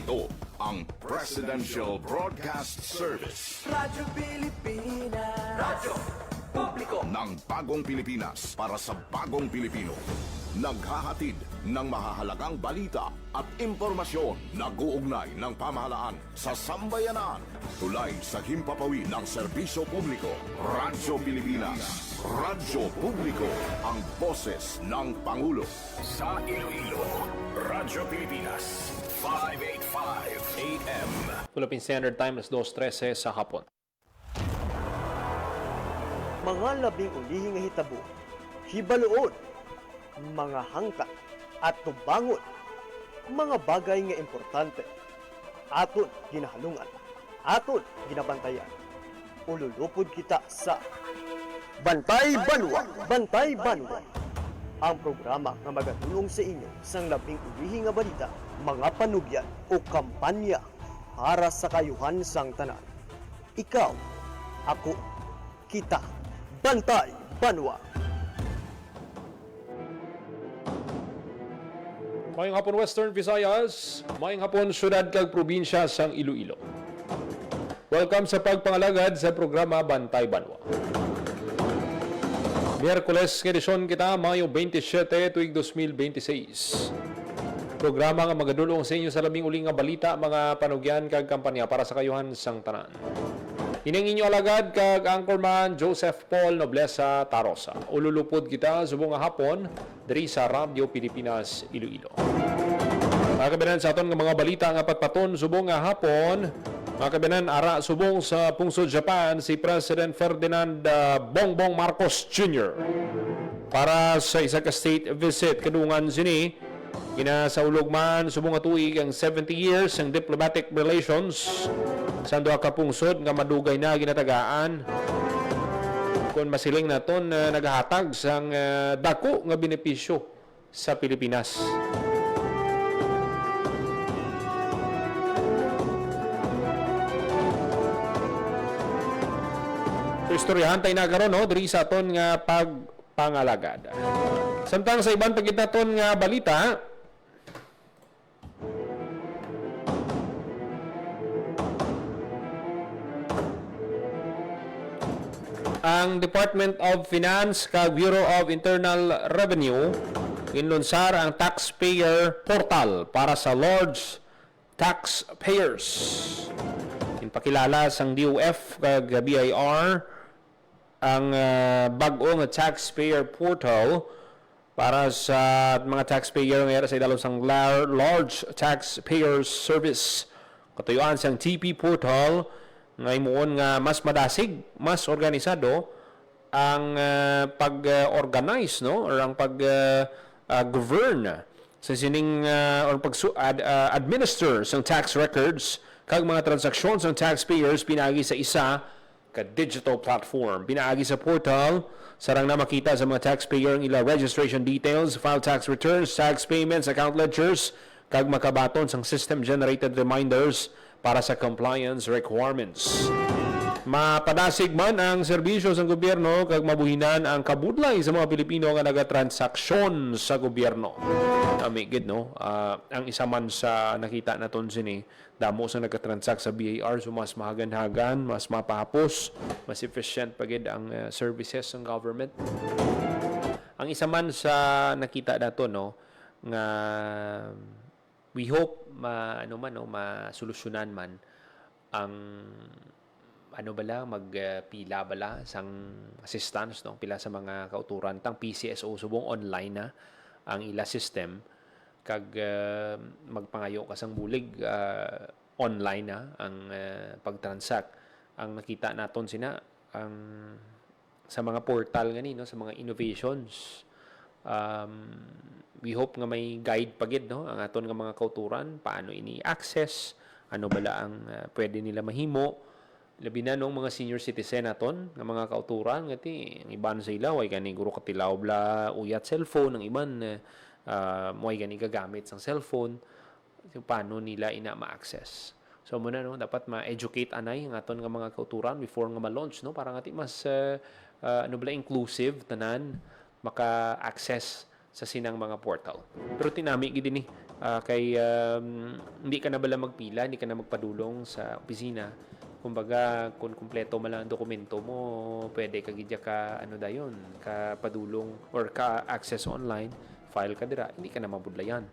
Ito ang Presidential Broadcast Service. Radyo Pilipinas. Radyo Publiko Ng bagong Pilipinas para sa bagong Pilipino. Naghahatid ng mahahalagang balita at impormasyon na guugnay ng pamahalaan sa sambayanan. Tulay sa himpapawid ng serbisyo publiko. Radyo Pilipinas. Radyo Publiko. Ang boses ng Pangulo. Sa Iloilo, Radyo Pilipinas. 585 AM. Philippine Standard Time, 2:13 sa hapon. Mga labing ulihi nga hitabo, hibaluon, mga hangkat at tubangon, mga bagay nga importante, aton ginahalungan, aton ginabantayan. Ululupod kita sa Bantay Banwa, Bantay Banwa, ang programa nga magatulong sa inyo sang labing ulihi nga balita, mga panugyan o kampanya para sa kayuhan sang tanan. Ikaw, ako, kita, Bantay Banwa. Mayong hapon Western Visayas, mayong hapon syudad kag probinsya sang Iloilo. Welcome sa pagpangalagad sa programa Bantay Banwa. Miyerkules edisyon kita, Mayo 27, tuig 2026. Programa nga magadulong sa inyo sa labing uling nga balita, mga panugyan kag kampanya para sa kayuhan sang tanan. Ining inyo alagad kag Anchorman Joseph Paul Noblesa Tarosa. Ululupod kita subong nga hapon diri sa Radio Pilipinas Iloilo. Mga kabinan sa aton nga mga balita nga patpaton subong nga hapon, mga kabinan ara subong sa pungsod Japan si President Ferdinand Bongbong Marcos Jr. para sa isa ka state visit kadungan sini ginasaulog man subong nga tuig ang 70 years ang diplomatic relations sa duha ka pungsod nga madugay na ginatagaan kung masiling naton nagahatag sang dako nga benepisyo sa Pilipinas. So, istoryahan tayo na karon no diri sa aton nga pagpangalagad. Samtang sa ibang pagkitaton nga balita, ang Department of Finance kag Bureau of Internal Revenue inlunsar ang taxpayer portal para sa large taxpayers. Inpakilala sang DOF kag BIR ang bag-o nga taxpayer portal para sa mga taxpayer nga sa idalom sang large taxpayers service. Katuyuan sang TP portal nga imuon nga mas madasig, mas organisado ang pag-organize no or ang pag-govern sa sining or administer sang tax records kag mga transaksyon sang taxpayers pinagi sa isa ka digital platform. Pinaagi sa portal sarang na makita sa mga taxpayer ang ila registration details, file tax returns, tax payments, account ledgers kag makabaton sang system generated reminders para sa compliance requirements. Mapadasig man ang serbisyo sa gobyerno kag mabuhinan ang kabudlay sa mga Pilipino nga nagatransaksyon sa gobyerno. Amigid no, ang isa man sa nakita naton sini damo sa nagatransact sa BIR so mas mahagan-hagan, mas mapahapos, mas efficient pagid ang services ng government. Ang isa man sa nakita nato no nga we hope masolusyonan man ang magpila bala sang assistance no pila sa mga kauturan tang PCSO subong online na ang ila system kag magpangayo ka sang bulig online na ang pagtransact. Ang nakita naton sina ang sa mga portal ngani no sa mga innovations. We hope nga may guide pagid no ang aton nga mga kauturan paano ini access, ano bala ang pwede nila mahimo. Labi na nung mga senior citizen naton nga mga kauturan ngati ang iban sa ilaw ay gani guro katilaw bla uyat cellphone, ang iban mo'y gani gagamit sang cellphone. So, paano nila ina ma-access. So muna no dapat ma-educate anay ang aton nga mga kauturan before nga ma-launch no para ngati mas inclusive tanan maka-access sa sinang mga portal. Pero tinami gid ni Hindi ka na bala magpila, hindi ka na magpadulong sa opisina. Kumbaga, kung kumpleto man lang ang dokumento mo, pwede ka gidya ka dayon, ka padulong or ka access online, file ka dira, hindi ka na mabudlayan.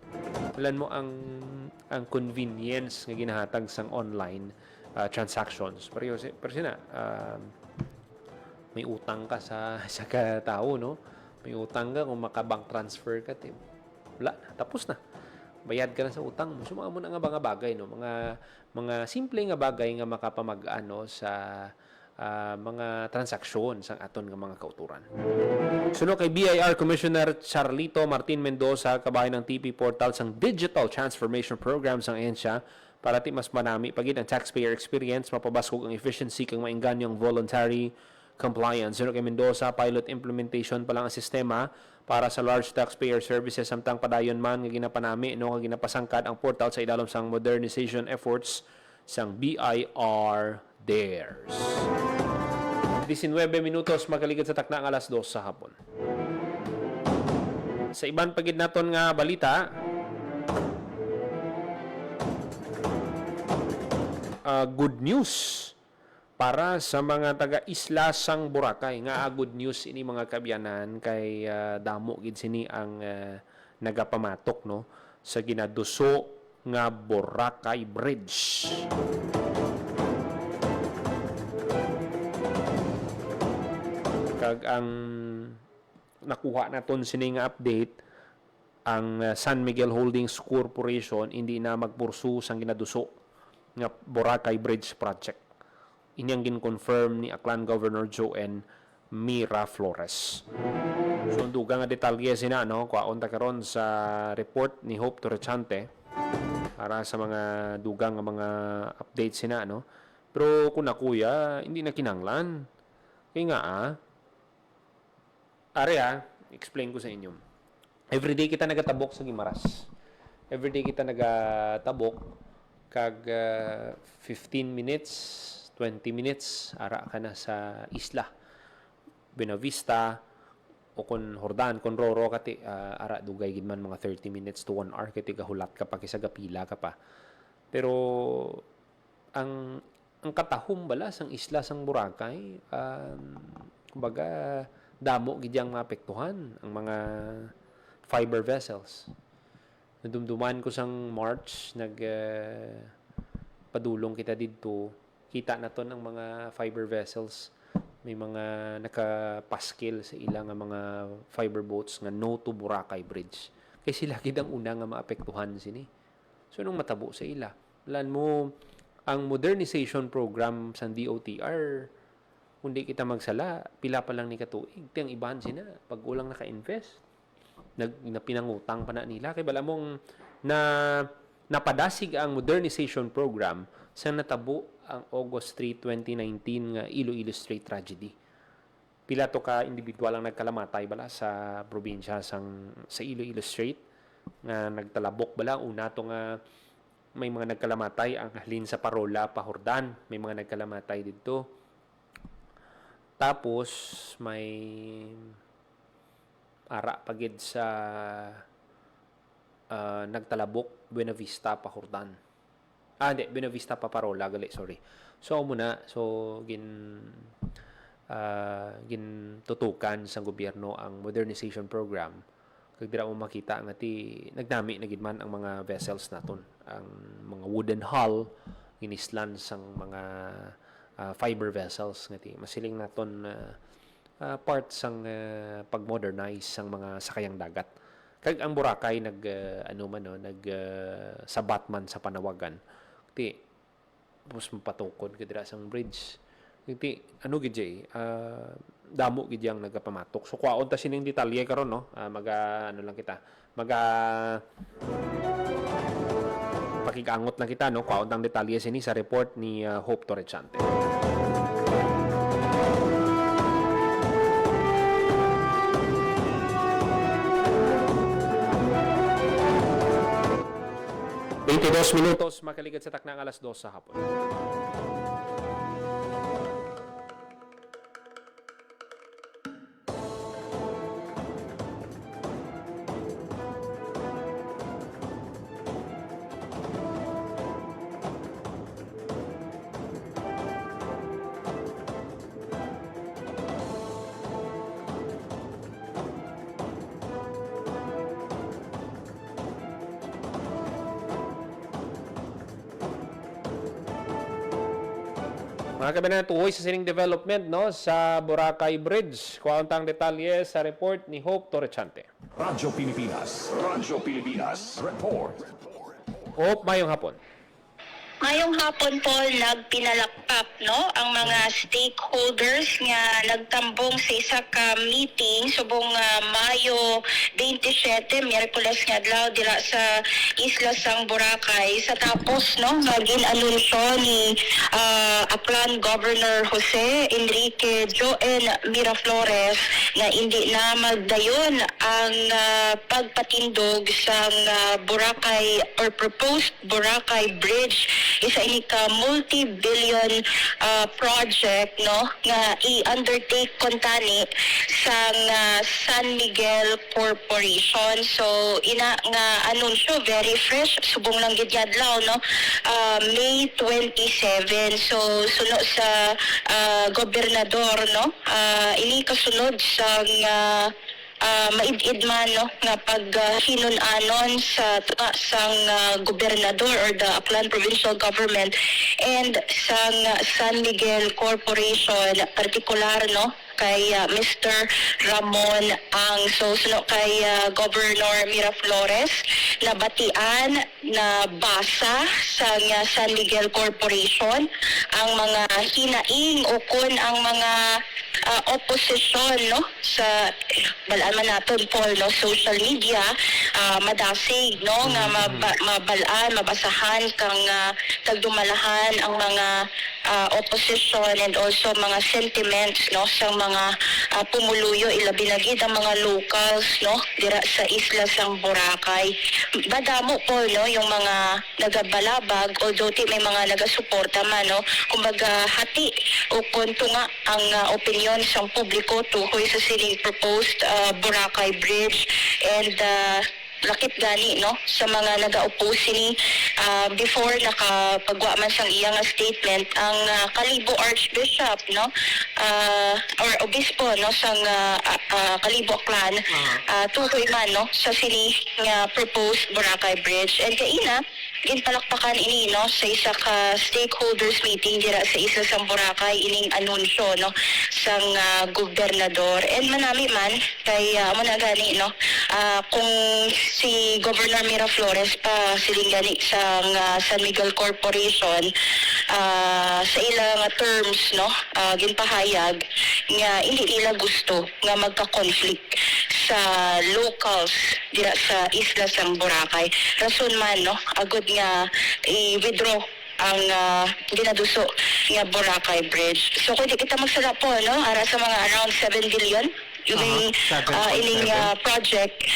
Alam mo ang convenience nga ginahatag sang online transactions. Pero may utang ka sa katao, no? May utang ka kung maka-bank transfer ka, wala, tapos na. Bayad ka na sa utang mo. So, mga nga bagay, no? Mga simple nga bagay nga makapamag-ano sa mga transaksyon sa aton nga mga kauturan. Sunod kay BIR Commissioner Charlito Martin Mendoza, kabahin ng TP Portal sang Digital Transformation Program sang ahensya para ti mas manami pagid ang taxpayer experience, mapabaskog ang efficiency kang mainganyong voluntary compliance. Sunod kay Mendoza, pilot implementation pa lang ang sistema para sa large taxpayer services samtang padayon man nga ginapanami nga ginapasangkad ang portal sa ilalom sang modernization efforts sang BIR DARES. 19 minutos makaligid sa takna ang alas 2 sa hapon. Sa iban pagid naton nga balita, good news para sa mga taga-isla sang Boracay. Good news ini mga kabyanan kay damo gid sini ang nagapamatok, no, sa ginaduso nga Boracay Bridge. Kag ang nakuha naton sini nga update, ang San Miguel Holdings Corporation hindi na magpursu sang ginaduso nga Boracay Bridge project. Inyang gin-confirm ni Aklan Governor Joen Mira Flores. So, dugang nga detalye sina, no? Kuwaon ta karon sa report ni Hope Torrechante para sa mga dugang nga mga updates sina, no? Pero kung nakuya, hindi na kinanglan. Kaya nga, explain ko sa inyo. Everyday kita nagatabok sa Gimaras. Everyday kita nagatabok kag 15 minutes 20 minutes, ara ka na sa isla. Buenavista, o kung Hordan, kung Roro, kati, ara, dugay gid man mga 30 minutes to 1 hour, kati gahulat ka pa, kisagapila ka pa. Pero, ang katahom bala sang isla sang Boracay, kumbaga, damo gid yang maapektuhan ang mga fiber vessels. Nadumduman ko sang March, padulong kita dito, kita na to ng mga fiber vessels. May mga nakapaskil sa ilang mga fiber boats nga no to Boracay Bridge. Kaya sila gid ang una nga maapektuhan sini. So, nung matabo sa ila. Alam mo, ang modernization program sa DOTR, kundi kita magsala, pila pa lang ni katuig. Tiyang ibahan sina, pag ulang naka-invest, pinangutang pa na nila. Kaya bala mong napadasig ang modernization program sa natabo ang August 3, 2019 nga Iloilo Strait tragedy. Pila to ka individual ang nagkalamatay bala sa probinsya sa Iloilo Strait nga nagtalabok bala. Una to nga may mga nagkalamatay ang halin sa Parola pa Hordan, may mga nagkalamatay dito. Tapos may ara pagid sa nagtalabok Buenavista pa Hordan. Buenavista pa Parola, sorry. So, muna, gintutukan sa gobyerno ang modernization program. Kag dira mo makita nga nagdami na gid man ang mga vessels naton. Ang mga wooden hull, ginislan sang mga fiber vessels nga masiling naton part sang pag-modernize sang mga sakayang dagat. Kag ang Boracay sabat man sa panawagan. Tapos mapatukod kadira sang bridge. Gid damo gid yang nagapamatok. So kuwaon ta sining detalye karon, no? Pakikangot lang kita, no? Kuwaon tang detalye sini sa report ni Hope Torrechante. Minutos makaligad sa takna alas 2 sa hapon. Mga kabayan, tuhoy sa sining development no sa Boracay Bridge. Kuwantang detalye sa report ni Hope Torrechante. Radyo Pilipinas, report. Hope, mayong hapon. Ngayong hapon po, nagpinalakpak no, ang mga stakeholders nga nagtambong sa isa ka meeting subong Mayo 27, Miyerkules nga adlaw dira sa Isla Sang Boracay. Sa tapos no, nagin-anunsyo ni Aklan Governor Jose Enrique Joel Miraflores na hindi na magdayon ang pagpatindog sa Boracay or proposed Boracay Bridge. Isa ini ka multi-billion project no nga i-undertake kontani sa San Miguel Corporation. So ina nga anunsyo very fresh subong lang gid adlaw no, May 27. So sunod sa gobernador no, ini kasunod sa maid-id man no nga paghinon-anon sa sang gobernador or the Aklan Provincial Government and sang San Miguel Corporation partikular no kay Mr. Ramon Ang. So kay Governor Miraflores na batian na basa sa San Miguel Corporation ang mga hinaing ukon ang mga opposition no sa balaan man naton Paul no social media madasig no nga mabalaan mabasahan kang tagdumalahan ang mga opposition and also mga sentiments no sa mga pumuluyo ilabi na gid ang mga locals no dira sa Isla Sang Boracay. Badamo po no yung mga nagabalabag although may mga nagasuporta man no kumbaga hati o kontunga ang opinion sa publiko tuhoy sa sining proposed Boracay Bridge and lakip gani no sa mga naga-oppose ni before nakapagwa man siyang iyang statement ang Kalibo Archbishop no or obispo no sang Kalibo Clan tuhoy man no sa sini nga proposed Boracay Bridge and kaina ginpalakpakan ini no sa isa ka stakeholders meeting dira sa Isla Sang Boracay ining anunsyo no sang gobernador and manami man kay amo na gani no kung si Governor Miraflores pa siling gani sa San Miguel Corporation sa ilang terms no ginpahayag nga hindi nila gusto nga magka-conflict sa locals dira sa Isla Sang Boracay. Rason man no agud nga i-withdraw ang ginaduso nga Boracay Bridge. So kung di kita magsala po no ara sa mga around 7 billion yung ining project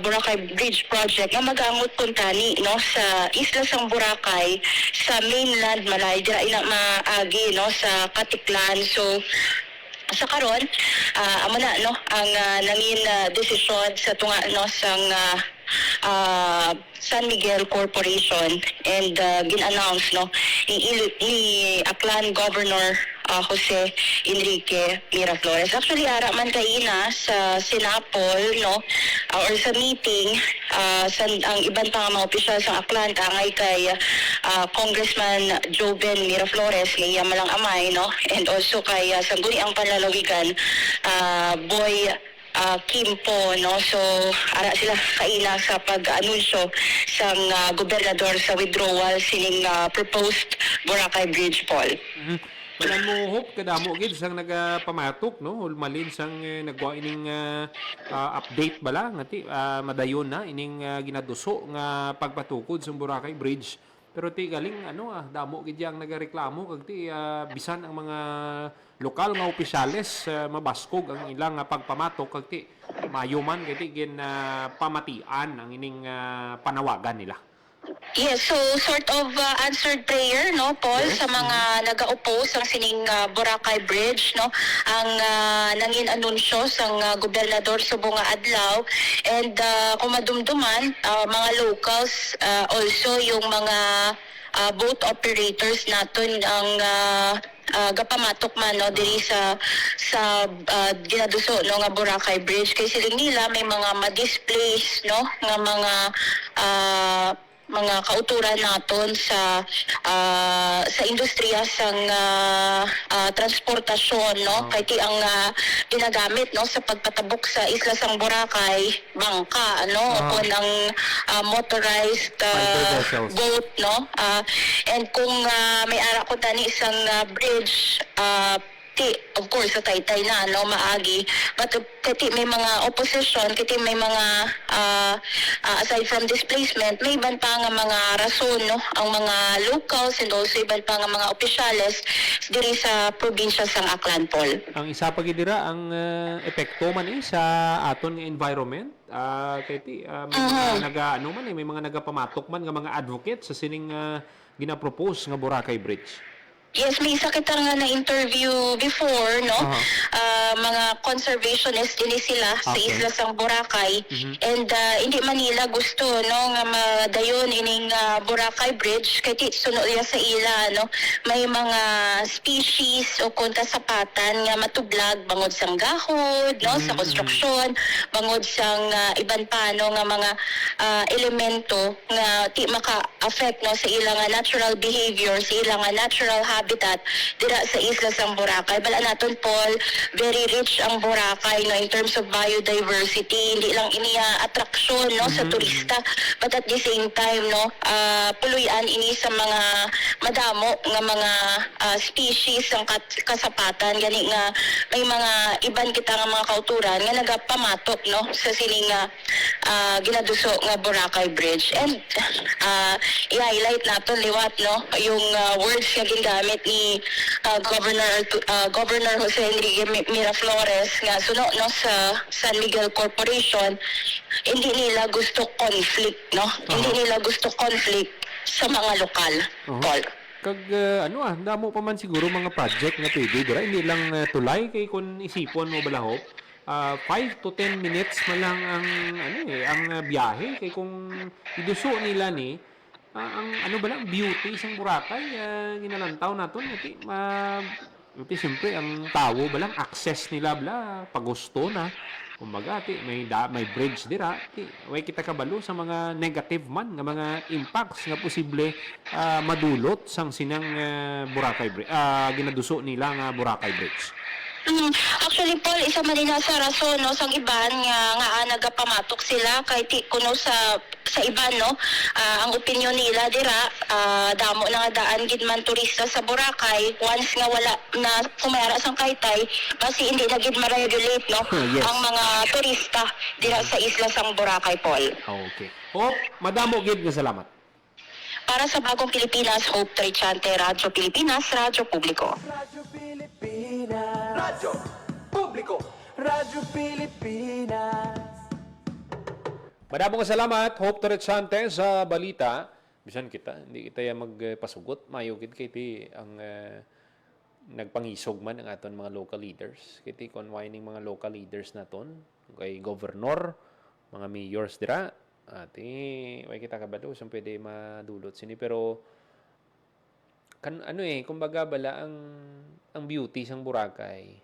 Boracay Bridge project nga mag-angot kuntani no sa Isla Sang Boracay sa mainland Malay dira ina maagi no sa Katiklan. So sa karon amo na no ang nangin desisyon sa tunga no sang San Miguel Corporation and gin-announce no ni Aklan Governor Jose Enrique Miraflores. Actually ara man kaina sa Sinapol no or sa meeting ang ibang mga opisyal sa Aklan kangay kay Congressman Joven Miraflores nga malang amay no and also kay sangguni ang panlalawigan Boy Kimpo no so ara sila kaina sa pag-anunsyo sang gobernador sa withdrawal sining proposed Boracay Bridge Paul. Wala mo hope kadamo gid sang nagapamatok no ulmalin sang nagwa ining update bala ngati madayon na ining ginaduso nga pagpatukod sa Boracay Bridge. Pero ti galing damo gid yang nagareklamo kag ti bisan ang mga lokal nga opisyales mabaskog ang ilang pagpamatok kag ti mayuman kay ti gin pamatian ang ining panawagan nila. Yes, so sort of answered prayer no Paul sa mga naga-oppose ang sining Boracay Bridge no ang nangin anunsyo sang gobernador subong nga adlaw and kung madumduman mga locals also yung mga boat operators naton ang gapamatok man no diri sa ginaduso no nga Boracay Bridge kay siling nila may mga ma-displace no nga mga mga kauturan naton sa industriya sang transportasyon, no, kay ti ang ginagamit, no, sa pagpatabok sa isla sang Boracay, bangka, ano, o ng motorized Fiber vessels. boat, no. And kung may ara ko tani isang bridge, of course sa Taytay na, no, maagi, but kati may mga opposition, kati may mga aside from displacement, may iban pa nga mga rason, no, ang mga locals and also iban pa nga mga opisyales diri sa probinsya sang Aklan, Paul. Ang isa pa gidira ang epekto man sa aton nga environment. Kay ti may mga may mga nagapamatok man nga mga advocate sa sining ginapropose nga Boracay Bridge. Yes, may isa kita nga na-interview before, no? Mga conservationist din sila sa Okay. isla sang Boracay. And hindi Manila gusto, no, nga madayon ining Boracay Bridge kay ti sunod niya sa ila, no? May mga species o kunta sapatan nga matublag bangod sang gahod, no, sa construction, bangod sang iban pa, no, nga mga elemento nga ti maka-affect, no, sa ilang natural behavior, sa ilang natural habitat dira sa isla sang Boracay. Bala naton, Paul, very rich ang Boracay, no, in terms of biodiversity. Hindi lang iniya atraksyon, no, sa turista, but at the same time, no, puluyan ini sa mga madamo nga mga species ang kasapatan, gani nga may mga iban kita nga mga kauturan nga nagapamatok, no, sa sining ginaduso nga Boracay Bridge. And i-highlight naton liwat, no, yung words nga gingamit ni Governor Jose Enrique Miraflores nga suno, no, sa San Miguel Corporation. Hindi nila gusto conflict, no, hindi nila gusto conflict sa mga lokal, Paul. Kag damo pa man siguro mga project nga pwede dira, hindi lang tulay kay kun isipon mo balahop. 5 to 10 minutes man lang ang ang biyahe kay kung iduso nila ni ang beauty isang Boracay ginalantaw naton iti siyempre ang tao balang access nila pagusto na kumbaga may bridge dira way kita kabalo sa mga negative man nga mga impacts nga posible madulot sang sinang Boracay Bridge ginaduso nila nga Boracay Bridge. Actually, Paul, isa man din sa rason, no, sang iban nga nagapamatok sila kay ti kuno sa iban, no, ang opinion nila dira damo na nga daan gid man turista sa Boracay once nga wala na pumayara sang Taytay kasi hindi na gid ma-regulate, no, Yes. ang mga turista dira sa isla sang Boracay, Paul. Okay. Madamo gid nga salamat. Para sa Bagong Pilipinas, Hope Trichante, Radyo Pilipinas, Radyo Publiko. Radyo Pilipinas. Radyo Publiko. Radyo Pilipinas. Madamong salamat, Hope Torrechante sa balita. Bisan hindi kita magpasugot. Mayo gid kay ti ang nagpangisog man ang aton mga local leaders. Kay ti conwining mga local leaders naton, kay governor, mga mayors dira. Way kita kabalo saan pwede madulot sini pero kumbaga bala ang beauty sang Boracay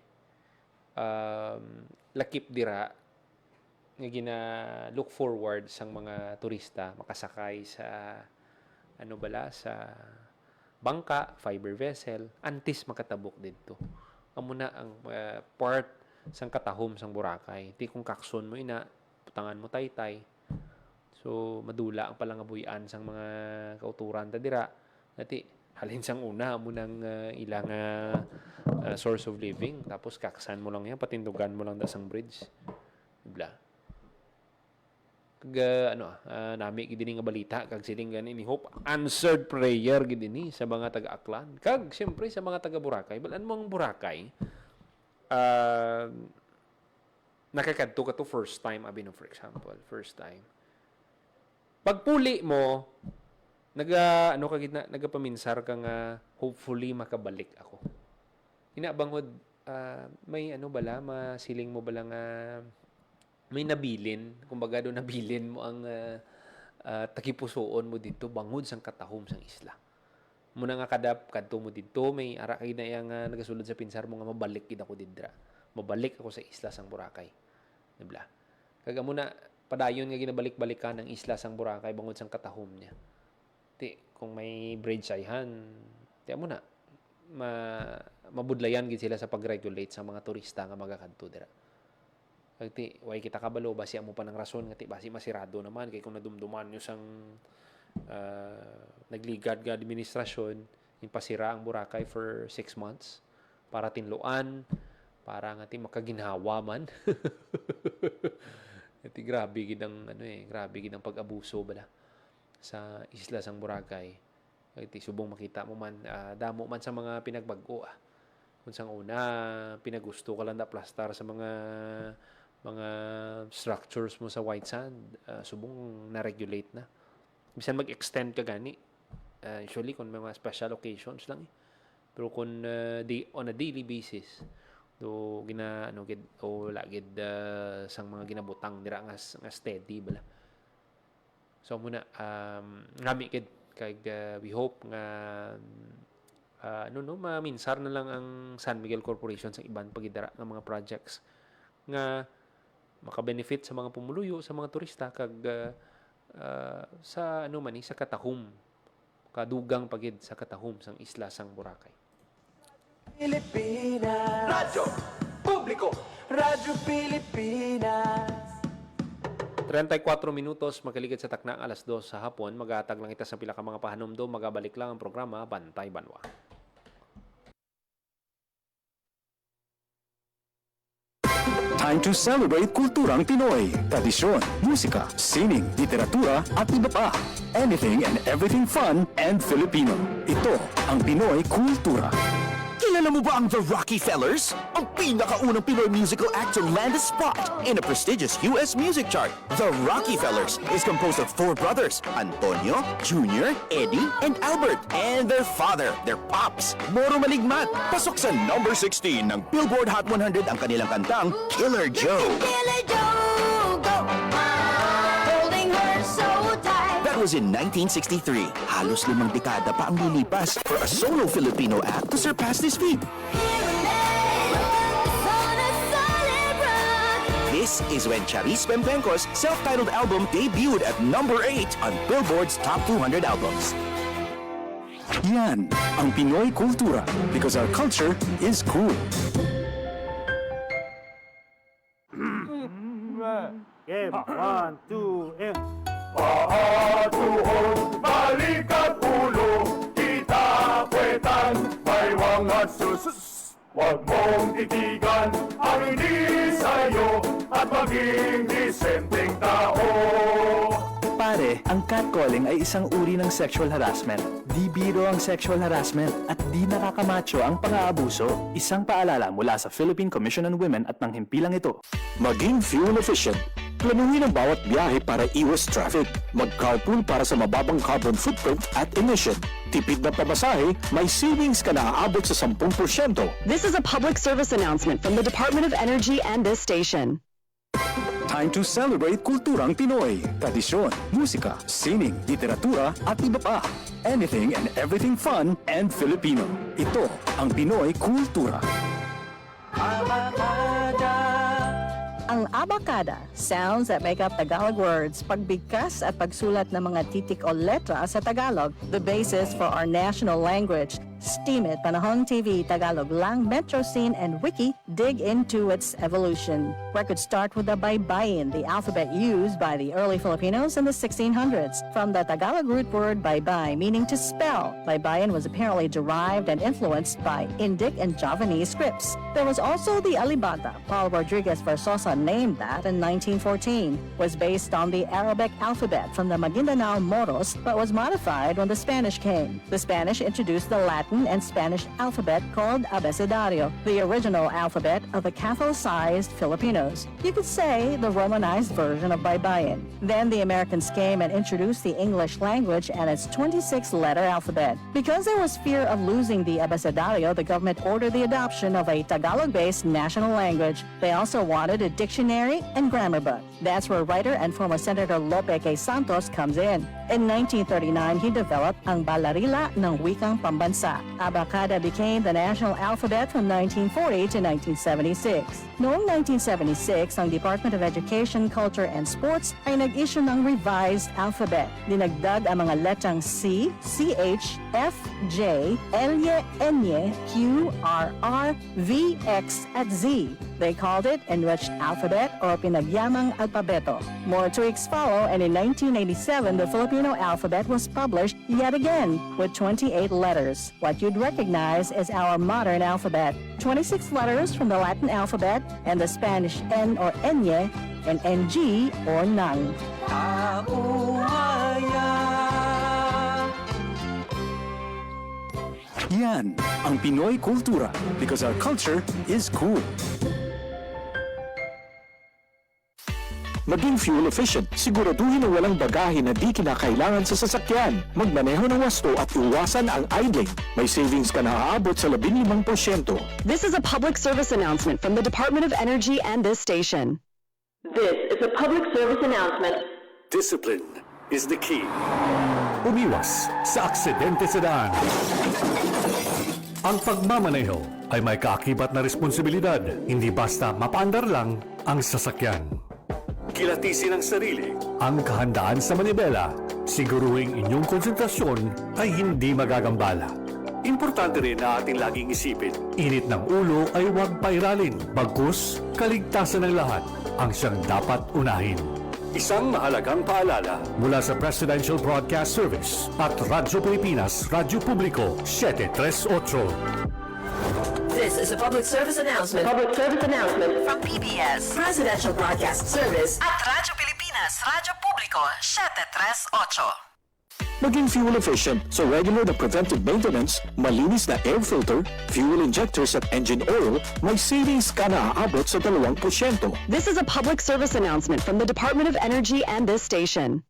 lakip dira nga gina look forward sang mga turista makasakay sa sa bangka, fiber vessel, antis makatabok didto. Amo na ang part sang katahom sang Boracay. Ti kung kakson mo putangan mo Taytay. So madula ang palangabuyan sang mga kauturan ta dira. Nati halin sang una mo nang ilang source of living tapos kaksan mo lang yan patindugan mo lang dasang bridge. Bla. Nami gid nga balita kag siling ganin ni Hope answered prayer gid ni sa mga taga-Aklan kag siyempre sa mga taga Boracay. Balan mo ang Boracay nakakadto ka to first time for example, first time. Pagpuli mo nagapaminsar ka nga hopefully makabalik ako. Inabangod may masiling mo bala nga may nabilin, kumbaga do nabilin mo ang takipusoon mo dito bangod sang katahom sang isla. Muna nga kadto mo dito may ara kay na yang nagasulod sa pinsar mo nga mabalik gid ako didra. Mabalik ako sa isla sang Boracay. Dibla. Kaga muna padayon nga ginabalik-balikan ang isla sang Boracay bangod sang katahom niya. kung may bridge ayhan, tiyan mo na, mabudlayan gid sila sa pag-regulate sa mga turista nga magakadto dira. Kagti, way kita kabalo, basi mo pa ng rason, nga basi masirado naman, kay kung nadumduman nyo sang nagligad nga administrasyon, yung pasira ang Boracay for 6 months, para tinluan, para nga makaginhawa man. Iti grabe gid ang grabe gid ang pag-abuso bala sa isla sang Boracay. Iti subong makita mo man damo man sa mga pinagbag-o Kung sang una pinagusto ka lang na plastar sa mga structures mo sa white sand, subong na-regulate na. Bisan mag-extend ka gani. Usually kung mga special occasions lang Pero kung on a daily basis, do lagid sang mga ginabutang dira nga steady bala. So muna ngami kid kay we hope nga maminsar na lang ang San Miguel Corporation sa ibang pagidara ng mga projects nga maka-benefit sa mga pumuluyo, sa mga turista kag sa sa katahum, kadugang pagid sa katahum sang isla sang Boracay. Pilipinas Radyo Publiko Radyo Pilipinas 34 minutos makaligid sa takna alas 2 sa hapon. Mag-aatag lang ita sa pila ka mga pahanumdo. Magabalik lang ang programa Bantay Banwa. Time to celebrate kulturang Pinoy. Tradisyon, musika, sining, literatura at iba pa. Anything and everything fun and Filipino. Ito ang Pinoy Kultura. Kilala mo ba ang The Rockefellers? Ang pinakaunang Pinoy musical act to land a spot in a prestigious US music chart. The Rockefellers is composed of 4 brothers, Antonio, Junior, Eddie, and Albert, and their father, their pops, Moro Maligmat. Pasok sa number 16 ng Billboard Hot 100 ang kanilang kantang Killer Joe. Killer Joe, go! Holding her so tight. That was in 1963. Halos 5 dekada pa ang lilipas for a solo Filipino act to surpass this feat. This is when Charis Pempenco's self-titled album debuted at number 8 on Billboard's Top 200 albums. Yan ang Pinoy Kultura because our culture is cool. Game, 1, 2, and... Pahatuhon, balikat ulo, kita kwetan, may wangat sus. Huwag mong titigan ang hindi sa'yo at maging disenteng tao. Pare, ang catcalling ay isang uri ng sexual harassment. Di biro ang sexual harassment at di nakakamacho ang pang-aabuso. Isang paalala mula sa Philippine Commission on Women at ng himpilang ito. Maging fuel efficient. Planuhin ang bawat biyahe para iwas traffic. Mag-carpool para sa mababang carbon footprint at emission. Tipid na pamasahe, may savings ka na aabot sa 10%. This is a public service announcement from the Department of Energy and this station. Time to celebrate kulturang Pinoy. Tradisyon, musika, sining, literatura at iba pa. Anything and everything fun and Filipino. Ito ang Pinoy Kultura. Ang abacada, sounds that make up Tagalog words, pagbigkas at pagsulat ng mga titik o letra sa Tagalog, the basis for our national language. Steam It, Panahon TV, Tagalog Lang, Metro Scene, and Wiki dig into its evolution. Records start with the baybayin, the alphabet used by the early Filipinos in the 1600s. From the Tagalog root word baybay, meaning to spell, baybayin was apparently derived and influenced by Indic and Javanese scripts. There was also the alibata. Paul Rodriguez Versosa named that in 1914. Was based on the Arabic alphabet from the Maguindanao Moros, but was modified when the Spanish came. The Spanish introduced the Latin and Spanish alphabet called abecedario, the original alphabet of the Catholicized Filipinos. You could say the Romanized version of baybayin. Then the Americans came and introduced the English language and its 26-letter alphabet. Because there was fear of losing the abecedario, the government ordered the adoption of a Tagalog-based national language. They also wanted a dictionary and grammar book. That's where writer and former Senator Lope K. Santos comes in. In 1939, he developed ang Balarila ng Wikang Pambansa. Abacada. Abacada became the national alphabet from 1940 to 1976. Noong 1976, ang Department of Education, Culture and Sports ay nag-issue ng revised alphabet. Dinagdag ang mga letrang C, CH, F, J, L, N, Q, R, R, V, X at Z. They called it Enriched Alphabet or Pinagyamang Alpabeto. More tweaks follow, and in 1987, the Filipino alphabet was published yet again with 28 letters. What you'd recognize is our modern alphabet. 26 letters from the Latin alphabet and the Spanish N or Enye and NG or Nang. Yan ang Pinoy kultura because our culture is cool. Maging fuel efficient, siguraduhin na walang bagahe na di kinakailangan sa sasakyan. Magmaneho ng wasto at iwasan ang idling. May savings ka na aabot sa 15%. This is a public service announcement from the Department of Energy and this station. This is a public service announcement. Discipline is the key. Umiwas sa aksidente sa daan. Ang pagmamaneho ay may kaakibat na responsibilidad, hindi basta mapaandar lang ang sasakyan. Kilatisin ang sarili. Ang kahandaan sa manibela, siguruhing inyong konsentrasyon ay hindi magagambala. Importante rin na ating laging isipin. Init ng ulo ay huwag pairalin, bagkus kaligtasan ng lahat ang siyang dapat unahin. Isang mahalagang paalala Mula sa Presidential Broadcast Service at Radyo Pilipinas, Radyo Publiko, 738. This is a public service announcement. Public service announcement from PBS, Presidential Broadcast Service At Radyo Pilipinas, Radyo Publiko, 738. Maging fuel efficient sa regular na preventive maintenance, malinis na air filter, fuel injectors at engine oil, may savings ka na aabot sa 2%. This is a public service announcement from the Department of Energy and this station.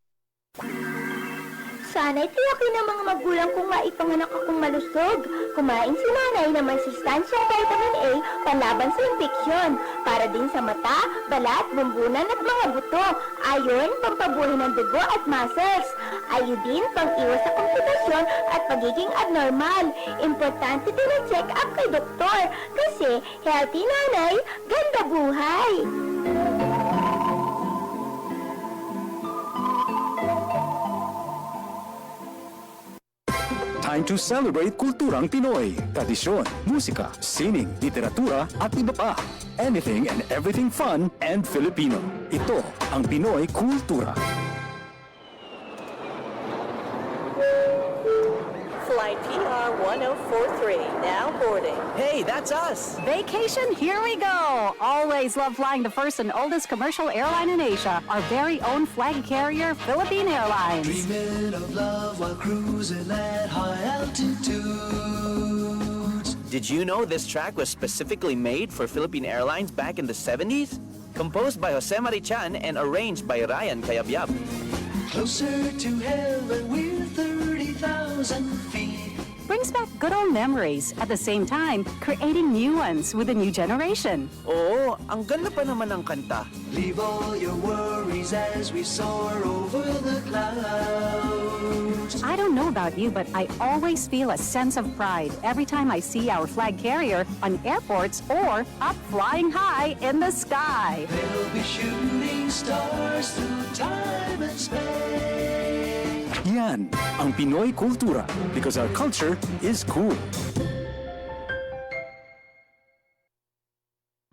Sana'y tiyakin ng mga magulang kong maipanganak akong malusog. Kumain si nanay ng masustansyang vitamin A panlaban sa impeksyon. Para din sa mata, balat, bumbunan at mga buto. Ayon, pampabuhay ng dugo at muscles. Ayodin, pang-iwas sa komplikasyon at pagiging abnormal. Importante din ang check-up kay doktor. Kasi healthy nanay, ganda buhay. Time to celebrate kulturang Pinoy. Tradisyon, musika, sining, literatura at iba pa. Anything and everything fun and Filipino. Ito ang Pinoy Kultura. Flight PR 1043, now boarding. Hey, that's us. Vacation, here we go! Always love flying the first and oldest commercial airline in Asia, our very own flag carrier, Philippine Airlines. Dreaming of love while cruising at high altitudes. Did you know this track was specifically made for Philippine Airlines back in the 70s? Composed by Jose Marichan and arranged by Ryan Cayabyab. Closer to heaven with 30,000 feet. Brings back good old memories, at the same time, creating new ones with a new generation. Oo, ang ganda pa naman ng kanta. Leave all your worries as we soar over the clouds. I don't know about you, but I always feel a sense of pride every time I see our flag carrier on airports or up flying high in the sky. They'll be shooting stars through time and space. Yan ang Pinoy Kultura because our culture is cool.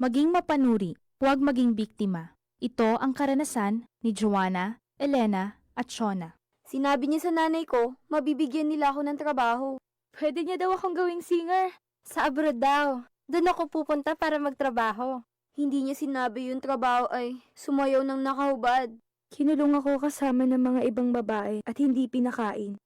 Maging mapanuri, huwag maging biktima. Ito ang karanasan ni Joanna, Elena at Shona. Sinabi niya sa nanay ko, mabibigyan nila ako ng trabaho. Pwede niya daw akong gawing singer. Sa abroad daw. Doon ako pupunta para magtrabaho. Hindi niya sinabi yung trabaho ay sumayaw ng nakahubad. Kinulong ako kasama ng mga ibang babae at hindi pinakain.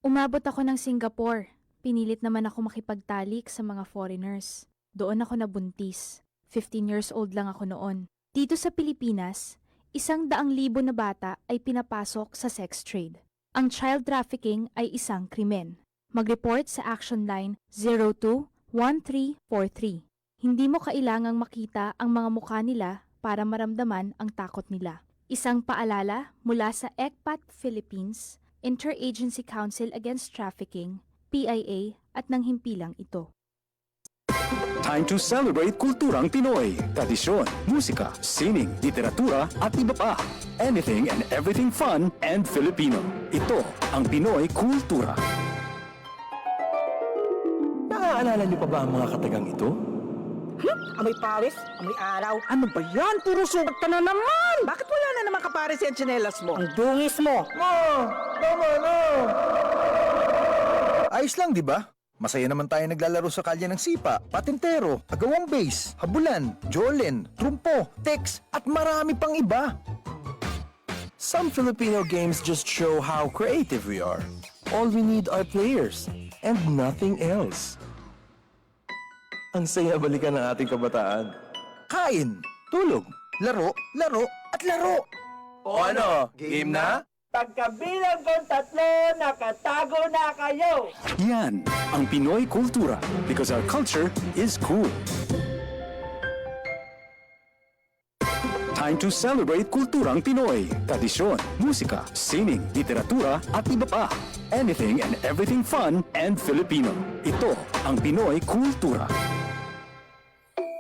Umabot ako ng Singapore. Pinilit naman ako makipagtalik sa mga foreigners. Doon ako nabuntis. 15 years old lang ako noon. Dito sa Pilipinas, 100,000 na bata ay pinapasok sa sex trade. Ang child trafficking ay isang krimen. Mag-report sa Action Line 02-1343. Hindi mo kailangang makita ang mga mukha nila para maramdaman ang takot nila. Isang paalala mula sa ECPAT Philippines, Interagency Council Against Trafficking, PIA at ng himpilang ito. Time to celebrate kulturang Pinoy. Tradisyon, musika, sining, literatura at iba pa. Anything and everything fun and Filipino. Ito ang Pinoy Kultura. Naaalala niyo pa ba ang mga katagang ito? Amoy pawis, amoy araw. Ano ba yan? Puro sugat ka na naman! Bakit wala na naman kapares yung tsinelas mo? Ang dungis mo! Tama na! Ayos lang, di ba? Masaya naman tayo naglalaro sa kalye ng sipa, patintero, agawang base, habulan, jolen, trumpo, tex, at marami pang iba. Some Filipino games just show how creative we are. All we need are players and nothing else. Ang saya balikan ng ating kabataan. Kain, tulog, laro, laro, at laro. O ano, game na? Pagkabilang kong 3, nakatago na kayo! Yan ang Pinoy Kultura because our culture is cool. Time to celebrate kulturang Pinoy. Tradisyon, musika, sining, literatura at iba pa. Anything and everything fun and Filipino. Ito ang Pinoy Kultura.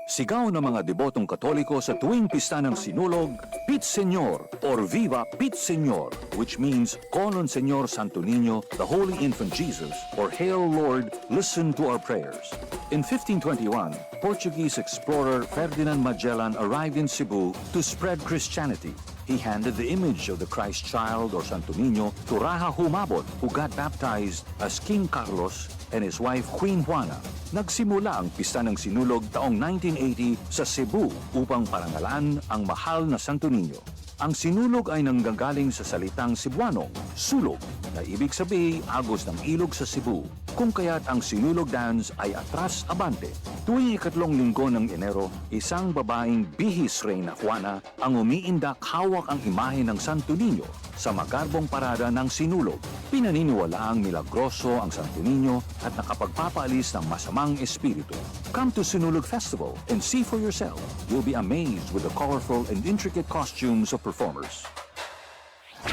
Sigaw ng mga debotong Katoliko sa tuwing pista ng Sinulog, Pit Señor or Viva Pit Señor, which means Call on Señor Santo Niño, the Holy Infant Jesus, or Hail Lord, listen to our prayers. In 1521, Portuguese explorer Ferdinand Magellan arrived in Cebu to spread Christianity. He handed the image of the Christ child or Santo Niño to Raja Humabon, who got baptized as King Carlos and his wife Queen Juana. Nagsimula ang pista ng Sinulog taong 1980 sa Cebu upang parangalan ang mahal na Santo Niño. Ang Sinulog ay nanggagaling sa salitang Cebuanong, sulog, na ibig sabihin agos ng ilog sa Cebu, kung kaya't ang Sinulog dance ay atras abante. Tuwing 2 linggo ng Enero, isang babaeng bihis Reyna Juana ang umiindak hawak ang imahe ng Santo Niño sa magarbong parada ng Sinulog. Pinaniniwalaang milagroso ang Santo Niño at nakapagpapaalis ng masamang espiritu. Come to Sinulog Festival and see for yourself. You'll be amazed with the colorful and intricate costumes of performers.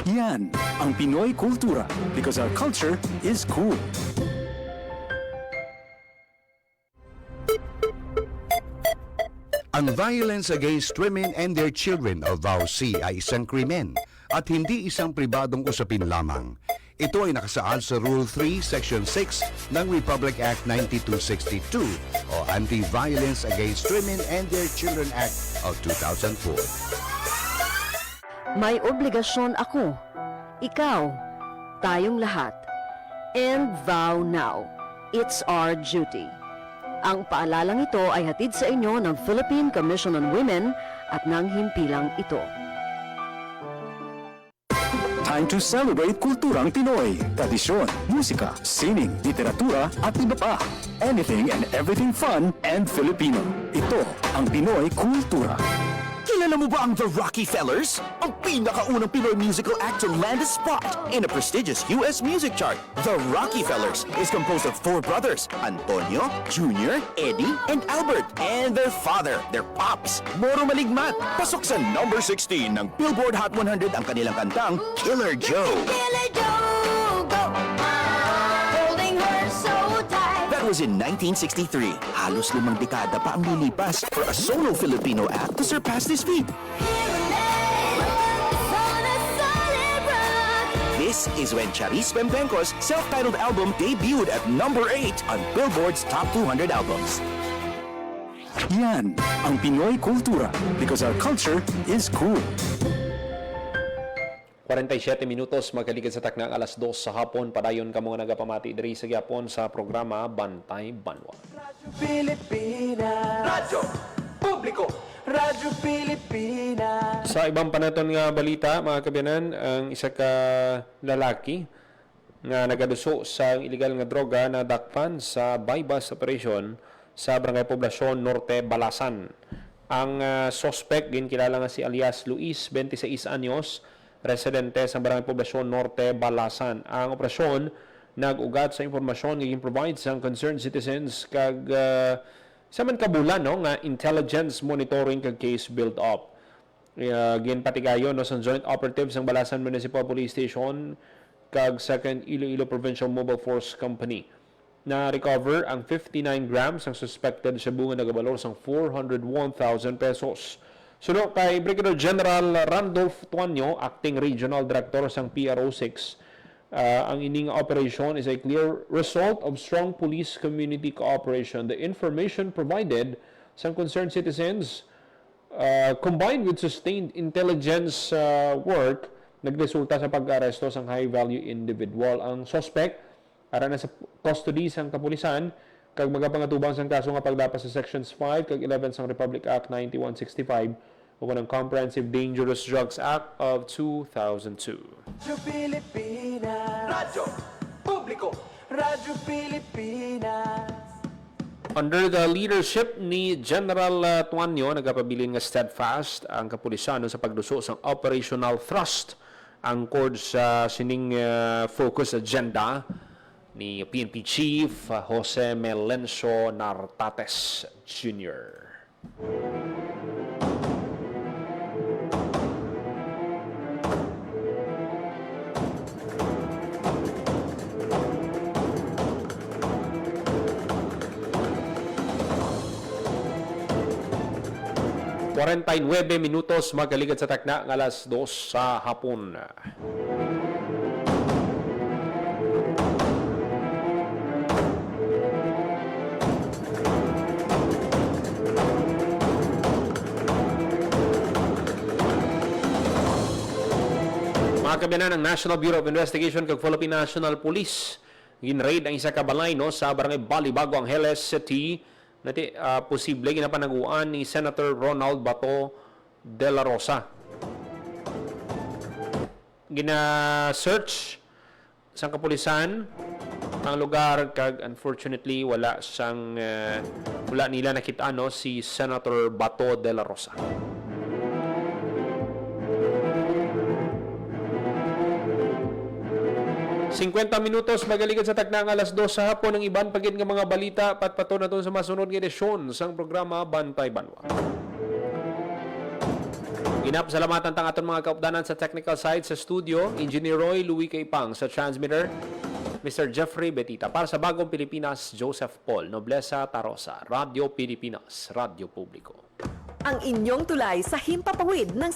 Yan ang Pinoy Kultura because our culture is cool. Ang violence against women and their children o VAUC ay isang krimen at hindi isang pribadong usapin lamang. Ito ay nakasaad sa Rule 3, Section 6 ng Republic Act 9262 o Anti-Violence Against Women and Their Children Act of 2004. May obligasyon ako, ikaw, tayong lahat. And vow now. It's our duty. Ang paalalang ito ay hatid sa inyo ng Philippine Commission on Women at ng himpilang ito. Time to celebrate kulturang Pinoy. Tradisyon, musika, sining, literatura at iba pa. Anything and everything fun and Filipino. Ito ang Pinoy Kultura. Kilala mo ba ang The Rockefellers? Ang pinakaunang Pinoy musical act to land a spot in a prestigious US music chart. The Rockefellers is composed of 4 brothers, Antonio, Junior, Eddie, and Albert, and their father, their pops, Moro Maligmat. Pasok sa number 16 ng Billboard Hot 100 ang kanilang kantang Killer Joe. Killer Joe, go! Holding her so tight. That was in 1963. Halos 5 dekada pa ang lilipas for a solo Filipino act to surpass this feat. This is when Charis Pempenco's self-titled album debuted at number 8 on Billboard's Top 200 albums. Yan ang Pinoy Kultura because our culture is cool. 47 minutos magkaligid sa taknang alas 2 sa hapon. Padayon ka mga nagapamati diri sa gyapon sa programa Bantay Banwa. Radyo Pilipinas. Radyo Publiko. Radyo Pilipinas. Sa ibang panaton nga balita, mga kabiyanan, ang isa ka lalaki nga nagaduso sa illegal nga droga na dakpan sa bypass operation sa Barangay Poblasyon Norte, Balasan. Ang suspect ginkilala nga si alias Luis, 26 anyos, residente sa Barangay Poblasyon Norte, Balasan. Ang operasyon nag-ugat sa impormasyon nga provide sa concerned citizens kag sa man kabulan no nga intelligence monitoring kag case build up. Ginpatigayon no sa joint operatives ng Balasan Municipal Police Station kag 2nd Iloilo Provincial Mobile Force Company. na recover ang 59 grams ang suspected Shabu nga nagabalor sang 401,000 pesos. Suno kay Brigadier General Randolph Tuanyo, Acting Regional Director sang PRO6, ang ining operation is a clear result of strong police community cooperation. The information provided sang concerned citizens combined with sustained intelligence work nagresulta sa pag-aresto sang high-value individual. Ang suspect ara na sa custody sang kapulisan kag magapangatubang sang kaso nga pagdapas sa sections 5 kag 11 sang Republic Act 9165 o ng Comprehensive Dangerous Drugs Act of 2002. Radyo Pilipinas. Radyo Publiko. Radyo Pilipinas. Under the leadership ni General Tuanyo, nagapabilin nga steadfast ang kapulisan sa pagduso sa operational thrust ang cord sa sining focus agenda ni PNP Chief Jose Melencio Nartates Jr. minutos magaligad sa takna ng alas 2 sa hapon. Mga kabiyanan ng National Bureau of Investigation kag Philippine National Police ginraid ang isa ka balay no sa barangay Balibago, Angeles City. Nati posible ginapanaguan ni Senator Ronald Bato de la Rosa. Gina-search sa kapulisan ang lugar kag unfortunately wala nila nakita no si Senator Bato de la Rosa. Minutos magaligid sa takna ng alas 2 sa hapon ng iban pagid nga mga balita patpato na sa masunod nga edisyon sang programa Bantay Banwa. Ginapsalamatan tang aton mga kaupdanan sa technical side sa studio, Engineer Roy Louis Kaipang sa transmitter, Mr. Jeffrey Betita. Para sa Bagong Pilipinas, Joseph Paul Noblesa Tarosa, Radio Pilipinas, Radio Publiko. Ang inyong tulay sa himpapawid ng